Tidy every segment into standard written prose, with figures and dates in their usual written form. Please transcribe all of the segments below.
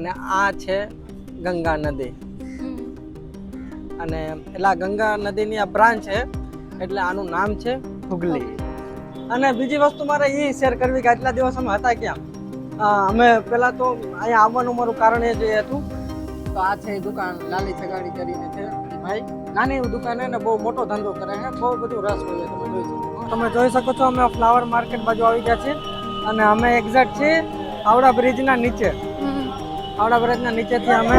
અને આ છે ગંગા નદી. અને એટલે ગંગા નદીની આ બ્રાન્ચ છે, એટલે આનું નામ છે હુગલી. અને બીજી વસ્તુ મારે એ શેર કરવી કે આટલા દિવસ અમે હતા ક્યાં. અમે પેલા તો અહીંયા આવવાનું મારું કારણ એ જ હતું. તો આ છે દુકાન લાલી છગાડી કરીને છે ભાઈ. નાની દુકાન હે ને બહુ મોટો ધંધો કરે છે, બહુ બધું રસ હોય. તમે જોઈ શકો છો અમે ફ્લાવર માર્કેટ બાજુ આવી ગયા છીએ અને અમે એક્ઝેક્ટ છીએ હાવડા બ્રિજના નીચે. હાવડા બ્રિજના નીચેથી અમે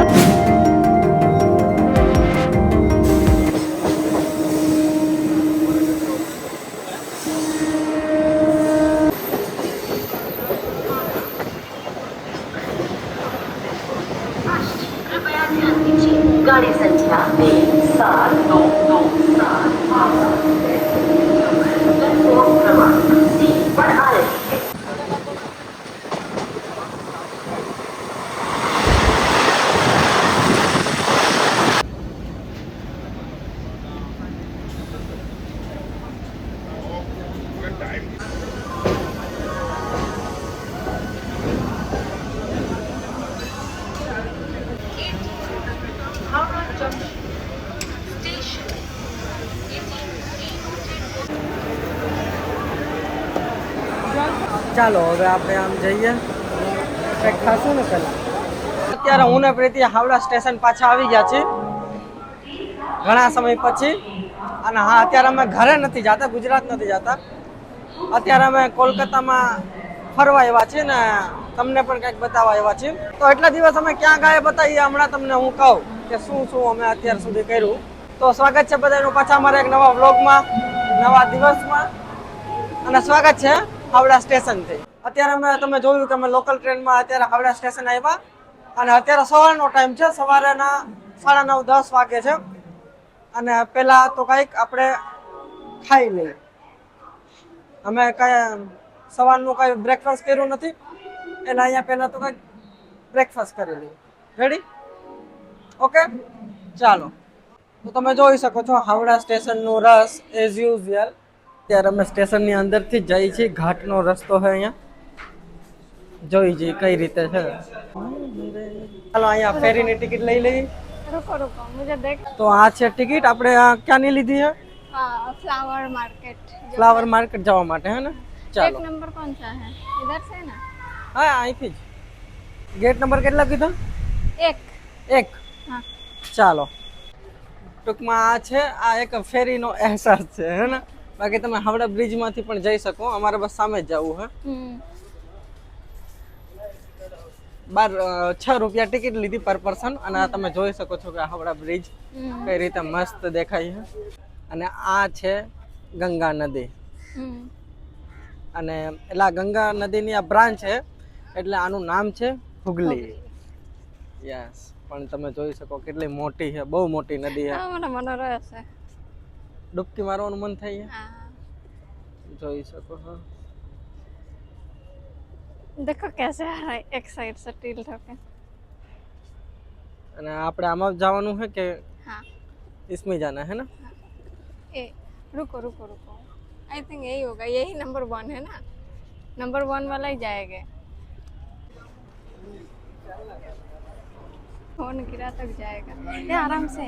गाड़ी संख्या 27997 प्लेटफॉर्म क्रमांक 3 पर आ रही है। ચાલો હવે આપણે આમ જઈએ, કંઈક ખાશું ને પહેલા. અત્યારે હું ને પ્રીતિ હાવડા સ્ટેશન પાછા આવી ગયા છીએ ઘણા સમય પછી. અને હા, અત્યારે અમે ઘરે નથી જતા, ગુજરાત નથી જતા. અત્યારે અમે કોલકાતામાં ફરવા આવ્યા છીએ ને તમને પણ કંઈક બતાવવા આવ્યા છીએ. તો એટલા દિવસ અમે ક્યાં ગયા બતાવીએ હમણાં તમને હું કહું કે શું શું અમે અત્યાર સુધી કર્યું. તો સ્વાગત છે બધાનું પાછા અમારા એક નવા વ્લોગમાં, નવા દિવસમાં. અને સ્વાગત છે હાવડા સ્ટેશનથી. અત્યારે અમે તમે જોયું કે અમે લોકલ ટ્રેનમાં અત્યારે હાવડા સ્ટેશન આવ્યા અને અત્યારે સવારનો ટાઈમ છે, સવારના 9:30-10 વાગે છે. અને પહેલા તો કંઈક આપણે ખાઈ લઈએ. અમે કાંઈ સવારનું કાંઈ બ્રેકફાસ્ટ કર્યું નથી, એટલે અહીંયા પહેલા તો કંઈક બ્રેકફાસ્ટ કરી લઈએ. રેડી? ઓકે, ચાલો. તો તમે જોઈ શકો છો હાવડા સ્ટેશનનું રસ એઝ યુઝ્યુઅલ. અત્યારે અમે સ્ટેશનની અંદરથી જ જઈએ છીએ, ઘાટનો રસ્તો છે અહીંયા. જોઈ જઈએ કઈ રીતે છે. ચાલો અહીંયા ફેરીની ટિકિટ લઈ લઈએ. रुको रुको मुझे देख। તો આ છે ટિકિટ. આપણે ક્યાંની લીધી છે? Flower market. ફ્લાવર માર્કેટ જવા માટે હે ને? एक ચાલો. नंबर कौन सा है? इधर से ना? હા, અહીંથી જ. ગેટ નંબર કેટલા કીધો? एक। 1. हाँ। ચાલો. ટૂંકમાં આ છે, આ એક ફેરીનો અહેસાસ છે હે ને. બાકી તમે હાવડા બ્રિજમાંથી પણ જઈ શકો, અમારે બસ સામે જ જવું છે. 6 રૂપિયા ટિકિટ લીધી પર પર્સન. અને આ તમે જોઈ શકો છો કે હાવડા બ્રિજ કઈ રીતે મસ્ત દેખાય છે. અને આ છે ગંગા નદી. અને એટલે ગંગા નદીની આ બ્રાન્ચ છે, એટલે આનું નામ છે હુગલી. યસ, પણ તમે જોઈ શકો કેટલી મોટી છે, બહુ મોટી નદી છે. મને મને રસ છે. ડૂબકી મારવાનું મન થાય છે. हाँ। જોઈ શકો છો. देखो कैसे आ रहा है एक साइड से टिल्ट होके। અને આપણે આમાં જવાનું છે કે हाँ। इसमें जाना है ना? ए रुको रुको रुको, आई थिंक यही होगा, यही नंबर 1 है ना? नंबर 1 वाला ही जाएगा। फोन गिरा तक जाएगा ये आराम से।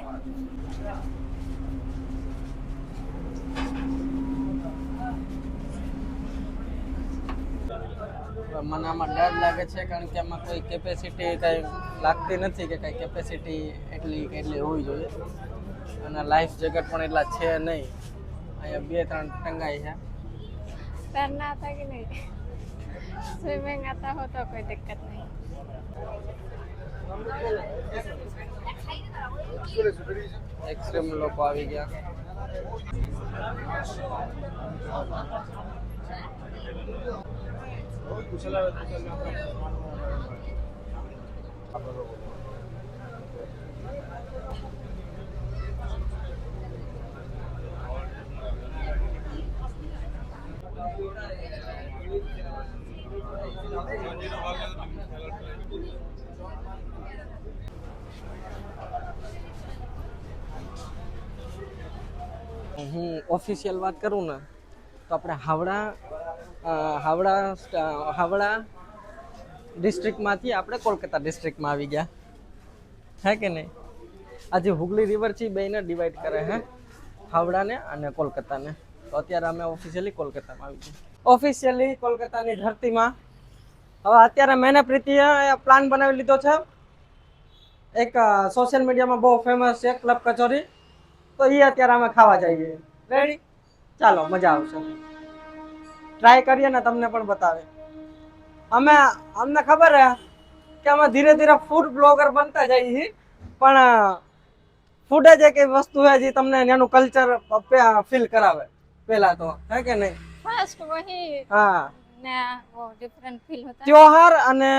મને આમાં ડર લાગે છે, કારણ કે આમાં કોઈ કેપેસિટી કઈ લાગતી નથી કે કઈ કેપેસિટી એટલી કે એટલી હોવી જોઈએ. અને લાઈફ જેકેટ પણ એટલા છે નહીં. અહીંયા 2-3 ટંગાઈ છે. तैरना आता कि नहीं? स्विमिंग आता हो तो कोई दिक्कत नहीं। એક્સ્ટ્રીમ લોકો આવી ગયા. હું ઓફિશિયલ વાત કરું ને તો આપણે હાવડા ડિસ્ટ્રિક્ટમાંથી આપણે કોલકાતા ડિસ્ટ્રિક્ટમાં આવી ગયા હે કે નહીં. આજે હુગલી રિવર છે બેને ડિવાઈડ કરે હે હાવડાને અને કોલકાતાને. તો અત્યારે અમે ઓફિશિયલી કોલકાતામાં આવી ગયા, ઓફિશિયલી કોલકાતાની ધરતીમાં. હવે અત્યારે મેં પ્રીતિએ પ્લાન બનાવી લીધો છે, એક સોશિયલ મીડિયામાં બહુ ફેમસ છે ક્લબ કચોરી, તો એ અત્યારે અમે ખાવા જઈએ. રેડી? ચાલો, મજા આવશે. ટ્રાય કરીએ ને તમને પણ બતાવે. અમને ખબર હે કે અમે ધીરે ધીરે ફૂડ બ્લોગર બનતા જઈએ છીએ, પણ ફૂડ જ એક એવી વસ્તુ છે જે તમને એનું કલ્ચર ફીલ કરાવે પહેલા તો, હે કે નહીં? फर्स्ट वही હા, नया वो डिफरेंट फील होता है. ત્યોહાર અને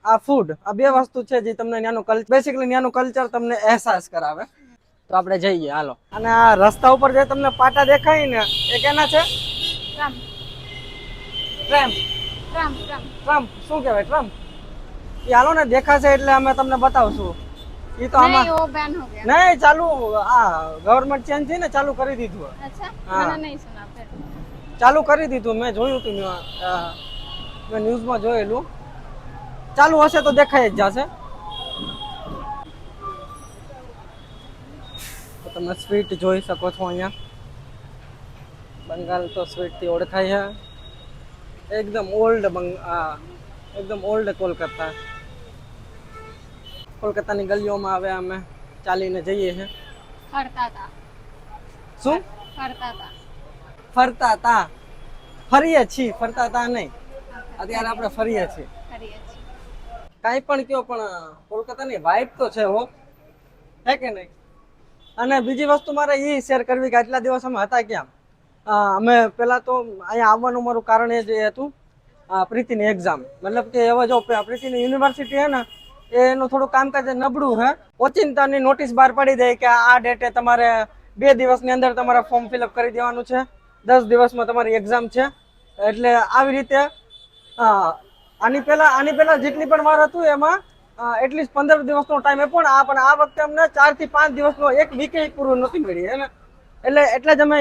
આ ફૂડ, આ બે વસ્તુ છે જે તમને ત્યાંનું કલ્ચર, બેસિકલી ત્યાંનું કલ્ચર તમને અહેસાસ કરાવે. તો આપણે જઈએ, હાલો. અને આ રસ્તા ઉપર જે તમને પાટા દેખાય ને એ કેના છે? Trump tram. Trump Trump Trump શું કહેવાય? ટ્રમ્પ. એ હાલો ને દેખાશે એટલે અમે તમને બતાવશું. એ તો नहीं આમાં वो बैन हो गया. નહીં ચાલુ, આ ગવર્મેન્ટ ચેન્જ થઈ ને ચાલુ કરી દીધું. अच्छा हाँ. मैंने नहीं सुना फिर. ચાલુ કરી દીધું, મેં જોયું હતું, મેં ન્યૂઝમાં જોયેલું. ચાલુ હશે તો દેખાઈ જ જશે. તો તમે સ્વીટ જોઈ શકો છો અહીંયા. બંગાળ તો સ્વીટથી ઓળખાય છે. એકદમ ઓલ્ડ એકદમ ઓલ્ડ કોલકાતા. કોલકાતાની ગલીઓમાં હવે અમે ચાલીને જઈએ છીએ. फरता था શું फरता था. ફરતા તા? ફરીએ છીએ, ફરતા તા નહીં. અત્યારે આપણે ફરીએ છીએ. करिए अच्छी. કાંઈ પણ કયો, પણ કોલકાતાની વાઇબ તો છે હો, હે કે નહીં? અને બીજી વસ્તુ મારે એ શેર કરવી કે આટલા દિવસ અમે હતા ક્યાં. અમે પહેલાં તો અહીંયા આવવાનું મારું કારણ એ જ હતું, પ્રીતિની એક્ઝામ. મતલબ કે હવે જો પ્રીતિની યુનિવર્સિટી હે ને એનું થોડું કામકાજ નબળું હે. ઓચિંતાની નોટિસ બહાર પાડી દે કે આ ડેટે તમારે 2 દિવસની અંદર તમારે ફોર્મ ફિલઅપ કરી દેવાનું છે, 10 દિવસમાં તમારી એક્ઝામ છે. એટલે આવી રીતે આની પહેલા જેટલી પણ વાર હતું એમાં એટલીસ્ટ 15 દિવસનો ટાઈમ આપ્યો ને. પણ આ વખતે અમને 4 થી 5 દિવસનો, એક વીકે પૂરું નથી મળી હે ને. એટલે જ અમે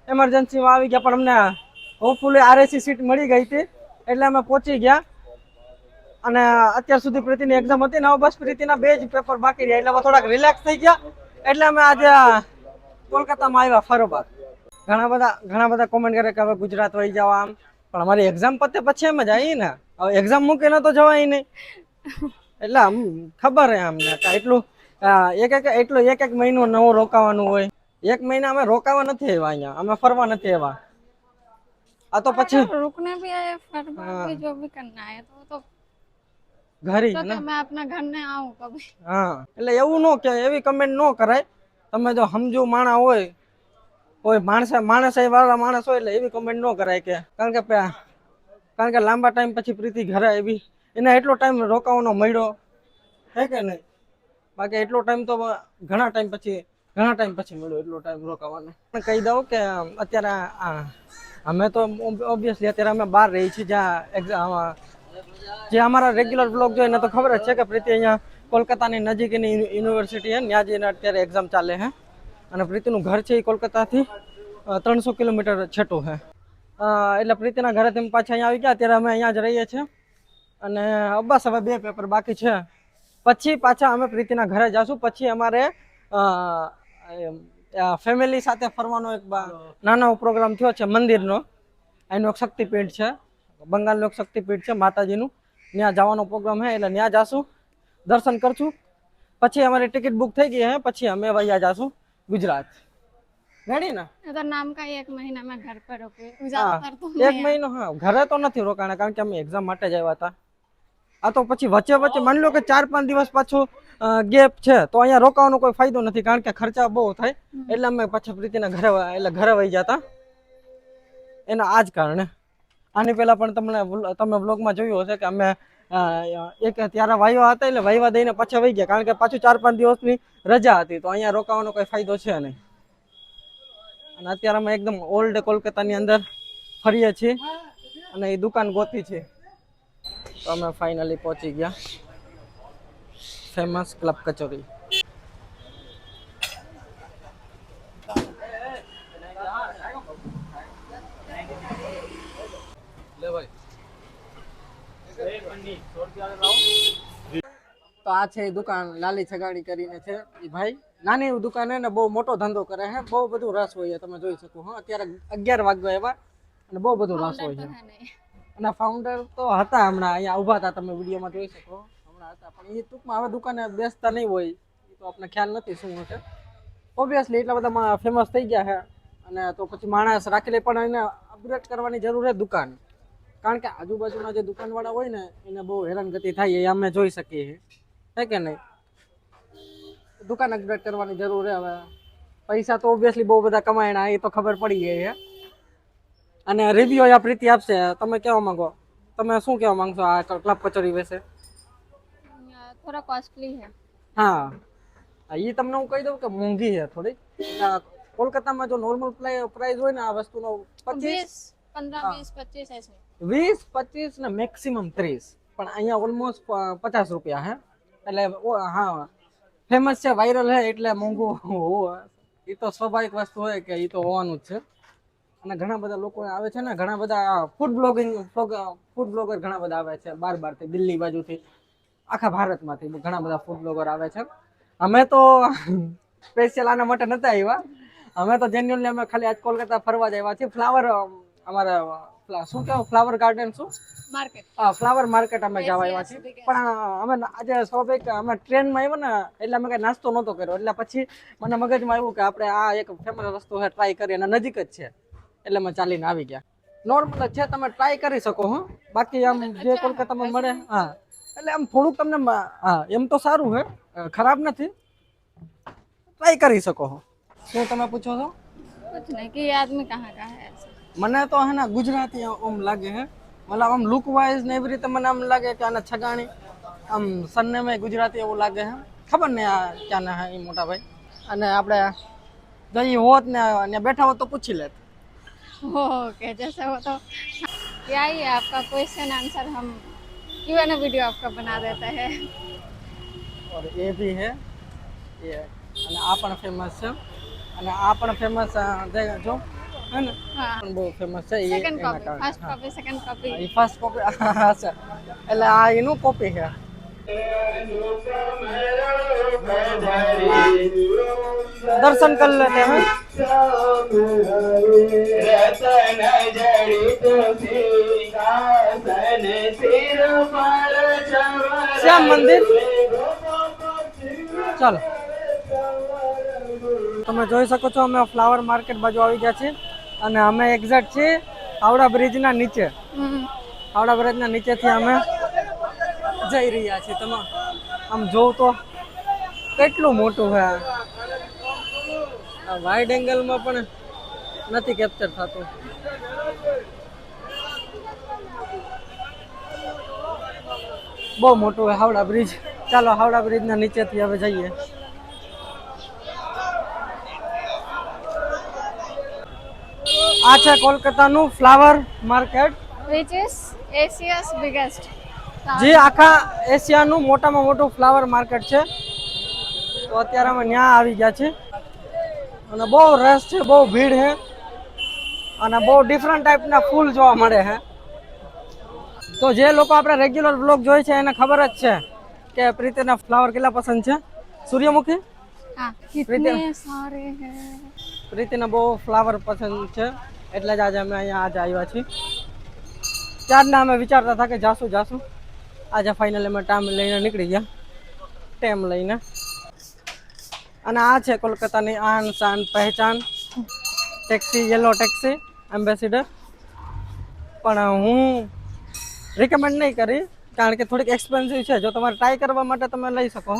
એમરજન્સીમાં આવી ગયા, પણ અમને હોપફુલી આરએસી સીટ મળી ગઈ હતી એટલે અમે પહોંચી ગયા. અને અત્યાર સુધી પ્રીતિની એક્ઝામ હતી ને, હવે બસ પ્રીતિના 2 જ પેપર બાકી રહ્યા એટલે થોડાક રિલેક્સ થઈ ગયા. એટલે અમે આજે કોલકાતામાં આવ્યા ફરવા. ઘણા બધા કોમેન્ટ કરે કે હવે ગુજરાત વહી જાવ આમ, પણ અમારી એક્ઝામ પતે પછી એમ જ આવી ને. હવે એક્ઝામ મૂકીને તો જવાય નહીં. એટલે આમ ખબર હે અમને કે એટલું એક મહિનો નવો રોકાવાનું હોય. 1 મહિના અમે રોકાવા નથી આવ્યા અહીંયા, અમે ફરવા નથી આવ્યા. આ તો પછી अगर रुकने भी आए फरवा भी जो भी करना है तो ઘરી तो ને. मैं अपना घर में आऊँ कभी. હા, એટલે એવું ન કે એવી કમેન્ટ ન કરાય. તમે જો સમજુ માણા હોય, કોઈ માણસ હોય એટલે એવી કમેન્ટ ન કરાય કે કારણ કે લાંબા ટાઈમ પછી પ્રીતિ ઘરે આવી, એને એટલો ટાઈમ રોકાવાનો મળ્યો, હે કે નહીં? બાકી એટલો ટાઈમ તો ઘણા ટાઈમ પછી મળ્યો એટલો ટાઈમ રોકાવાનો. પણ કહી દઉં કે અત્યારે અમે તો ઓબ્વિયસલી અત્યારે અમે બહાર રહી છીએ, જ્યાં જે અમારા રેગ્યુલર બ્લોગ જોઈને તો ખબર જ છે કે પ્રીતિ અહીંયા કોલકાતાની નજીકની યુનિવર્સિટી છે, ત્યાં જઈને અત્યારે એક્ઝામ ચાલે છે. અને પ્રીતિનું ઘર છે એ કોલકાતાથી 300 કિલોમીટર છેટું છે. એટલે પ્રીતિના ઘરેથી પાછા અહીંયા આવી ગયા. અત્યારે અમે અહીંયા જ રહીએ છીએ. અને બસ હવે 2 પેપર બાકી છે, પછી પાછા અમે પ્રીતિના ઘરે જઈશું. પછી અમારે ફેમિલી સાથે ફરવાનો એક નાનો પ્રોગ્રામ થયો છે મંદિરનો. એનો એક શક્તિપીઠ છે, બંગાળનો એક શક્તિપીઠ છે માતાજીનું, ત્યાં જવાનો પ્રોગ્રામ છે. એટલે ત્યાં જાશું, દર્શન કરશું. પછી અમારી ટિકિટ બુક થઈ ગઈ છે, પછી અમે વૈયા જાશું ગુજરાત. રેડી ને? अगर नाम का 1 महीना मैं घर पर रुकी હા, ज्यादातर तो 1 મહિનો. હા, ઘરે તો નથી રોકાણા કારણ કે અમે એક્ઝામ માટે જ આવ્યા હતા. આ તો પછી વચ્ચે માની લો કે 4-5 દિવસ પાછું ગેપ છે તો અહીંયા રોકાવાનો કોઈ ફાયદો નથી, કારણ કે ખર્ચા બહુ થાય. એટલે અમે પાછા પ્રીતિના ઘરે વહી જતા, એના આ જ કારણે. આની પહેલા પણ તમે વ્લોગમાં જોયું હશે કે અમે ત્યારે વાયવા હતા, એટલે વાયવા દઈને પાછા વહી ગયા, કારણ કે પાછું 4-5 દિવસની રજા હતી, તો અહીંયા રોકાવાનો કોઈ ફાયદો છે નહીં. અને અત્યારે અમે એકદમ ઓલ્ડ કોલકાતાની અંદર ફરીએ છીએ અને એ દુકાન ગોતી છે. તો અમે ફાઇનલી પહોંચી ગયા ફેમસ ક્લબ કચોરી. લે ભાઈ તો આ છે એ દુકાન લાલી છગાડી કરીને છે એ ભાઈ નાની એવી દુકાન હે ને બહુ મોટો ધંધો કરે છે બહુ બધું રસ હોય છે, તમે જોઈ શકો હો અત્યારે 11 વાગ્યા એવા અને બહુ બધું રસ હોય છે અને ફાઉન્ડર તો હતા હમણાં અહીંયા ઊભા હતા, તમે વિડીયોમાં જોઈ શકો હમણાં હતા, પણ એ ટૂંકમાં હવે દુકાને બેસતા નહીં હોય એ તો આપણને ખ્યાલ નથી શું હશે. ઓબ્વિયસલી એટલા બધા ફેમસ થઈ ગયા છે અને તો પછી માણસ રાખી લે, પણ એને અપગ્રેડ કરવાની જરૂર છે દુકાન, કારણ કે આજુબાજુના જે દુકાનવાળા હોય ને એને બહુ હેરાનગતિ થાય એ અમે જોઈ શકીએ છે કે નહીં. દુકાન અપગ્રેડ કરવાની જરૂર છે. હવે પૈસા તો ઓબ્વિયસલી બહુ બધા કમાયણા એ તો ખબર પડી ગઈ છે અને રિવ્યુ આ પ્રીતિ આપશે. તમે કહેવા માંગો, તમે શું કહેવા માંગશો આ ક્લબ કચોરી વિશે? थोड़ा कॉस्टली है. હા એ તમને હું કહી દઉં કે મોંઘી છે થોડી. કોલકાતામાં જો નોર્મલ પ્રાઇસ હોય ને આ વસ્તુનો 25 15 20 25 ऐसे. 20 25 ને મેક્સિમમ 30, પણ અહીંયા ઓલમોસ્ટ 50 રૂપિયા હે. એટલે હા ફેમસ છે, વાયરલ છે એટલે મોંઘું હોય, એ તો સ્વાભાવિક વસ્તુ હોય કે એ તો હોવાનું જ છે. અને ઘણા બધા લોકો આવે છે ને, ઘણા બધા ફૂડ બ્લોગર ઘણા બધા આવે છે બારથી, દિલ્હી બાજુથી, આખા ભારતમાંથી ઘણા બધા ફૂડ બ્લોગર આવે છે. અમે તો સ્પેશિયલ આના માટે નતા આવ્યા, અમે તો જેન્યુઅલી અમે ખાલી આજ કોલકાતા ફરવા જ આવ્યા છીએ. ફ્લાવર અમારા શું કહેવાય ફ્લાવર ગાર્ડન શું मार्केट. ફ્લાવર માર્કેટ અમે જવા આવ્યા છીએ. પણ અમે આજે સ્વાભાવિક અમે ટ્રેનમાં આવ્યા ને એટલે અમે કઈ નાસ્તો નહોતો કર્યો, એટલે પછી મને મગજમાં આવ્યું કે આપણે આ એક ફેમસ વસ્તુ છે ટ્રાય કરીએ, અને નજીક જ છે એટલે અમે ચાલીને આવી ગયા. નોર્મલ જ છે, તમે ટ્રાય કરી શકો હો. બાકી આમ જે કોલકાતામાં મળે હા એટલે આમ થોડુંક તમને હા એમ તો સારું છે, ખરાબ નથી, ટ્રાય કરી શકો છો. શું તમે પૂછો છો? कुछ नहीं कि ये आदमी कहाँ का है ऐसे. મને તો હે ને ગુજરાતી આમ લાગે છે, મતલબ આમ લુક વાઇઝ ને એવી રીતે મને આમ લાગે કે આને છગાણી, આમ સરનેમે ગુજરાતી એવું લાગે છે. ખબર ને આ ક્યાં હે એ મોટા ભાઈ, અને આપણે જઈ હોત ને ત્યાં બેઠા હોત તો પૂછી લેત. ओके जैसे हो तो क्या ही है आपका क्वेश्चन आंसर, हम क्यों ना वीडियो आपका बना देते हैं. और એ ભી હે એ, અને આ પણ ફેમસ છે, અને આ પણ ફેમસ જો હે ને हाँ પણ બહુ ફેમસ છે એ सेकंड એના कॉपी, કારણે. फर्स्ट હા. Copy, second copy. એ ફર્સ્ટ કોપી હા સર, એટલે આ એનું કોપી છે. दर्शन कर लेते हैं. श्याम मंदिर ચાલો. તમે જોઈ શકો છો અમે ફ્લાવર માર્કેટ બાજુ આવી ગયા છીએ અને અમે એક્ઝેક્ટ છીએ હાવડા બ્રિજના નીચે. હાવડા બ્રિજના નીચેથી અમે જઈ રહ્યા છીએ. તમે આમ જોવ તો કેટલું મોટું છે. આ વાઇડ એંગલમાં પણ નથી કેપ્ચર થતું. બહુ મોટું છે હાવડા બ્રિજ. ચાલો હાવડા બ્રિજના નીચેથી હવે જઈએ. આ છે કોલકાતાનું flower market, Which is Asia's biggest. જે આખા એશિયાનું મોટામાં મોટું ફ્લાવર માર્કેટ છે. તો અત્યારે અમે ત્યાં આવી ગયા છીએ અને બહુ રસ છે, બહુ ભીડ છે અને બહુ ડિફરન્ટ ટાઈપના ફૂલ જોવા મળે છે. તો જે લોકો આપણે રેગ્યુલર બ્લોગ જોઈ છે એને ખબર જ છે કે પ્રીતિના ફ્લાવર કેટલા પસંદ છે. સૂર્યમુખી हाँ कितने सारे हैं. પ્રીતિને બહુ ફ્લાવર પસંદ છે એટલે જ આજે અમે અહીંયા આજે આવ્યા છીએ. ત્યારના અમે વિચારતા હતા કે જાશું. આજે ફાઇનલી અમે ટાઈમ લઈને નીકળી ગયા, ટાઈમ લઈને. અને આ છે કોલકાતાની આન શાન પહેચાન ટેક્સી, યલો ટેક્સી એમ્બેસેડર. પણ હું રિકમેન્ડ નહીં કરી, કારણ કે થોડીક એક્સપેન્સિવ છે. જો તમારે ટ્રાય કરવા માટે તમે લઈ શકો,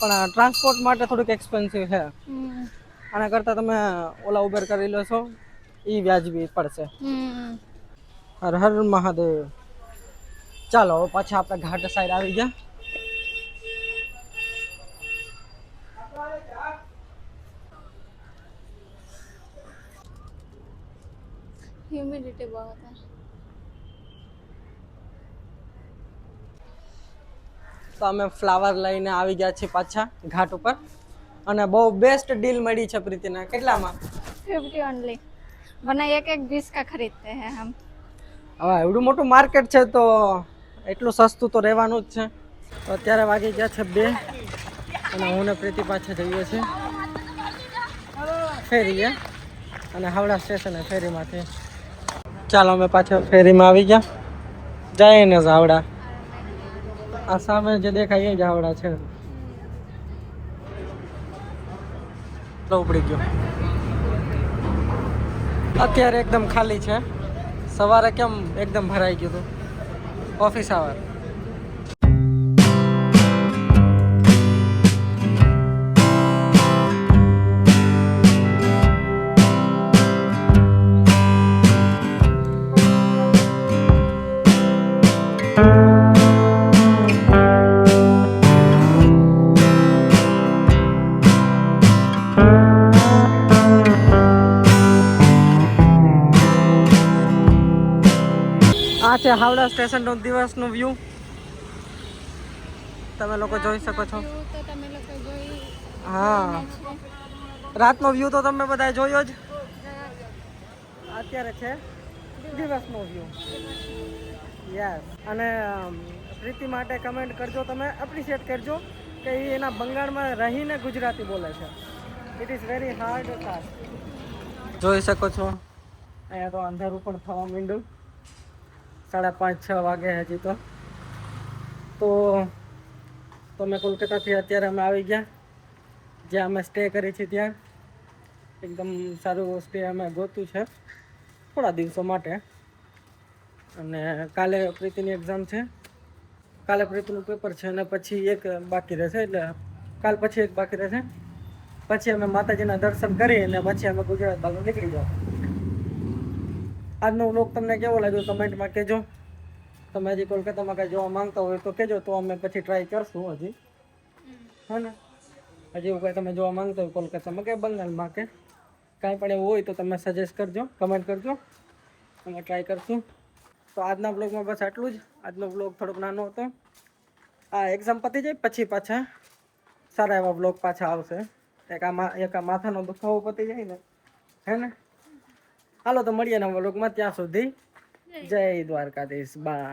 પણ ટ્રાન્સપોર્ટ માટે થોડીક એક્સપેન્સિવ છે. આના કરતાં તમે ઓલા ઉબર કરી લેશો એ વ્યાજબી પડશે. હર હર મહાદેવ. ચાલો હવે પાછા આપણે ઘાટ સાઈડ આવી ગયા. ह्यूमिडिटी बहुत है. તો અમે ફ્લાવર લઈને આવી ગયા છીએ પાછા ઘાટ ઉપર અને બહુ બેસ્ટ ડીલ મળી છે પ્રીતિને. કેટલામાં? 50 ओनली, वरना एक 20 का खरीदते हैं हम. હવે એવડું મોટું માર્કેટ છે તો એટલું સસ્તું તો રહેવાનું જ છે. તો અત્યારે વાગી ગયા છે 2 અને હું ને પ્રીતિ પાછા જઈએ છીએ ફેરીએ અને હાવડા સ્ટેશને ફેરીમાંથી. ચાલો અમે પાછા ફેરીમાં આવી ગયા. જઈએ ને હાવડા. આ સામે જે દેખાય એ જ હાવડા છે. ઉપડી ગયો. અત્યારે એકદમ ખાલી છે. સવારે કેમ એકદમ ભરાઈ ગયું હતું. ઓફિસ આવર. આ છે હાવડા સ્ટેશનનો દિવસનો વ્યૂ. તમે લોકો જોઈ શકો છો. વ્યૂ તો તમે લોકો જોઈ હા, રાતનો વ્યૂ તો તમે બધા જોયો જ. અત્યારે છે દિવસનો વ્યૂ. યસ. અને પ્રીતિ માટે કમેન્ટ કરજો, તમે એપ્રિશિએટ કરજો કે એ એના બંગાળમાં રહીને ગુજરાતી બોલે છે. It is very hard task. જોઈ શકો છો અહીંયા તો અંધારું પણ થવા માંડ્યું. 5:30-6 વાગે હજી તો અમે કોલકાતાથી અત્યારે અમે આવી ગયા જ્યાં અમે સ્ટે કરી છે ત્યાં. એકદમ સારું સ્ટે અમે ગોતું છે થોડા દિવસો માટે. અને કાલે પ્રીતિની એક્ઝામ છે. કાલે પ્રીતિનું પેપર છે અને પછી એક બાકી રહેશે. એટલે કાલ પછી એક બાકી રહેશે. પછી અમે માતાજીના દર્શન કરી અને પછી અમે ગુજરાત બાજુ નીકળી જાઓ. આજનો વ્લોગ તમને કેવો લાગ્યો કમેન્ટમાં કહેજો. તમે હજી કોલકાતામાં કાંઈ જોવા માંગતા હોય તો કહેજો, તો અમે પછી ટ્રાય કરશું હજી. હા ને, હજી એવું કાંઈ તમે જોવા માંગતા હોય કોલકાતામાં કે બંગાળમાં કે કાંઈ પણ એવું હોય તો તમે સજેસ્ટ કરજો, કમેન્ટ કરજો, અમે ટ્રાય કરશું. તો આજના બ્લોગમાં બસ આટલું જ. આજનો બ્લોગ થોડોક નાનો હતો. આ એક્ઝામ પતી જાય પછી પાછા સારા એવા બ્લોગ પાછા આવશે. એક આ માથાનો દુખાવો પતી જાય ને, હે ને. હાલો તો મળીએ નવા બ્લોગમાં. ત્યાં સુધી જય દ્વારકાધીશ. બાય.